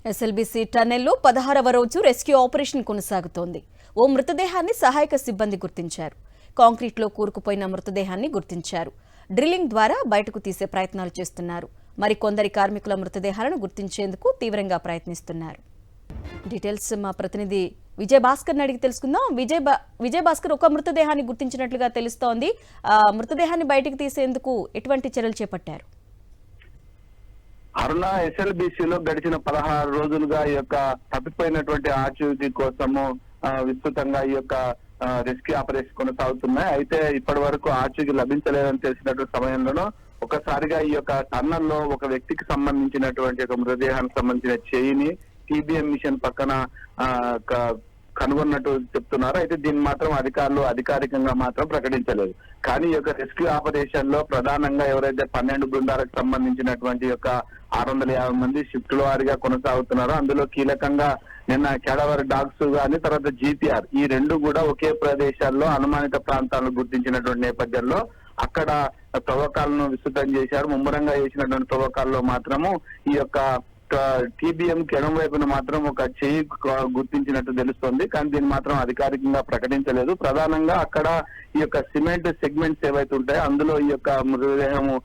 SLBC టన్నెల్లో 16వ రోజు rescue operation కొనసాగుతోంది. ఓ మృతదేహాన్ని సహాయక సిబ్బంది గుర్తించారు. కాంక్రీట్లో కూరుకుపోయిన మృతదేహాన్ని గుర్తించారు. డ్రిల్లింగ్ ద్వారా బయటకు తీసే ప్రయత్నాలు చేస్తున్నారు. మరికొందరి కార్మికుల మృతదేహాలను గుర్తించేందుకు తీవ్రంగా ప్రయత్నిస్తున్నారు. డీటెయిల్స్ మా ప్రతినిధి విజయ్ భాస్కర్ అడిగి తెలుసుకుందాం. విజయ్ భాస్కర్, ఒక మృతదేహాన్ని గుర్తించినట్లుగా తెలుస్తోంది. మృతదేహాన్ని బయటకు తీసేందుకు ఎటువంటి చర్యలు చేపట్టారు? అరుణ, ఎస్ఎల్బీసీలో గడిచిన 16 రోజులుగా ఈ యొక్క తప్పిపోయినటువంటి ఆచూకీ కోసము విస్తృతంగా ఈ యొక్క రెస్క్యూ ఆపరేషన్ కొనసాగుతున్నాయి. అయితే ఇప్పటి వరకు ఆచూకీ లభించలేదని తెలిసినటువంటి సమయంలోనూ ఒకసారిగా ఈ యొక్క టన్నల్లో ఒక వ్యక్తికి సంబంధించినటువంటి ఒక మృతదేహానికి సంబంధించిన చేయిని టీబీఎం మిషన్ పక్కన కనుగొన్నట్టు చెప్తున్నారు. అయితే దీన్ని మాత్రం అధికారులు అధికారికంగా మాత్రం ప్రకటించలేదు. కానీ ఈ యొక్క రెస్క్యూ ఆపరేషన్ లో ప్రధానంగా ఎవరైతే 12 బృందాలకు సంబంధించినటువంటి యొక్క 650 మంది షిఫ్ట్ వారిగా కొనసాగుతున్నారో అందులో కీలకంగా నిన్న కేడవర్ డాగ్స్ గాని తర్వాత జీపీఆర్ ఈ రెండు కూడా ఒకే ప్రదేశాల్లో అనుమానిత ప్రాంతాలను గుర్తించినటువంటి నేపథ్యంలో అక్కడ తవ్వకాలను విస్తృతం చేశారు. ముమ్మరంగా చేసినటువంటి తవ్వకాల్లో మాత్రము ఈ యొక్క టీబీఎం ఎడమ వైపున మాత్రం ఒక చేయి గుర్తించినట్టు తెలుస్తోంది. కానీ దీన్ని మాత్రం అధికారికంగా ప్రకటించలేదు. ప్రధానంగా అక్కడ ఈ యొక్క సిమెంట్ సెగ్మెంట్స్ ఏవైతే ఉంటాయో అందులో ఈ యొక్క మృతదేహము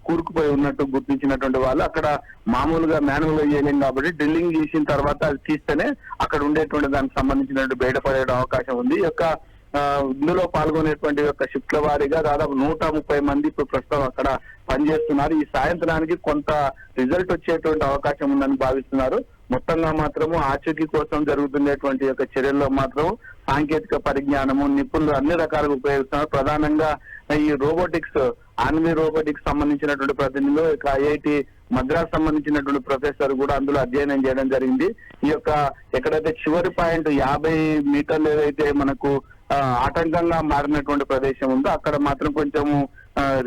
కూరుకుపోయి ఉన్నట్టు గుర్తించినటువంటి వాళ్ళు అక్కడ మామూలుగా మాన్యువల్ గా చేయలేం కాబట్టి డ్రిల్లింగ్ చేసిన తర్వాత అది తీస్తేనే అక్కడ ఉండేటువంటి దానికి సంబంధించినట్టు బయటపడే అవకాశం ఉంది. ఈ యొక్క ఇందులో పాల్గొనేటువంటి యొక్క షిఫ్ట్ల వారీగా దాదాపు 130 మంది ఇప్పుడు ప్రస్తుతం అక్కడ పనిచేస్తున్నారు. ఈ సాయంత్రానికి కొంత రిజల్ట్ వచ్చేటువంటి అవకాశం ఉందని భావిస్తున్నారు. మొత్తంగా మాత్రము ఆచూకీ కోసం జరుగుతున్నటువంటి యొక్క చర్యల్లో మాత్రం సాంకేతిక పరిజ్ఞానము నిపుణులు అన్ని రకాలుగా ఉపయోగిస్తున్నారు. ప్రధానంగా ఈ రోబోటిక్స్ ఆన్వి రోబోటిక్స్ సంబంధించినటువంటి ప్రతినిధులు ఐఐటి మద్రాస్ సంబంధించినటువంటి ప్రొఫెసర్ కూడా అందులో అధ్యయనం చేయడం జరిగింది. ఈ యొక్క ఎక్కడైతే చివరి పాయింట్ 50 మీటర్లు ఏదైతే మనకు ఆటంకంగా మారినటువంటి ప్రదేశం ఉందో అక్కడ మాత్రం కొంచెము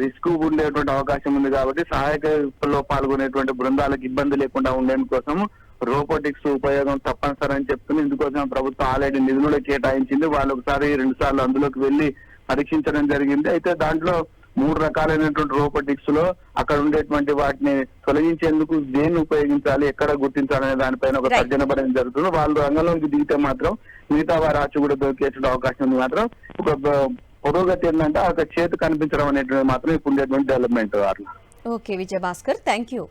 రిస్క్ ఉండేటువంటి అవకాశం ఉంది. కాబట్టి సహాయకలో పాల్గొనేటువంటి బృందాలకు ఇబ్బంది లేకుండా ఉండేందుకోసం రోబోటిక్స్ ఉపయోగం తప్పనిసరి అని చెప్తుంది. ఇందుకోసం ప్రభుత్వం ఆల్రెడీ నిధులు కేటాయించింది. వాళ్ళు ఒకసారి 2 సార్లు అందులోకి వెళ్లి పరీక్షించడం జరిగింది. అయితే దాంట్లో 3 రకాలైనటువంటి రోబోటిక్స్ లో అక్కడ ఉండేటువంటి వాటిని తొలగించేందుకు దేన్ని ఉపయోగించాలి, ఎక్కడ గుర్తించాలనే దానిపైన ఒక తర్జన పడడం జరుగుతుంది. వాళ్ళు రంగంలోకి దిగితే మాత్రం మిగతా వారి ఆచు కూడా దొరికేటువంటి అవకాశం ఉంది. మాత్రం ఒక పురోగతి ఏంటంటే ఆ చేతి కనిపించడం అనేటువంటి మాత్రం ఇప్పుడు ఉండేటువంటి development. Okay Vijay Bhaskar, thank you.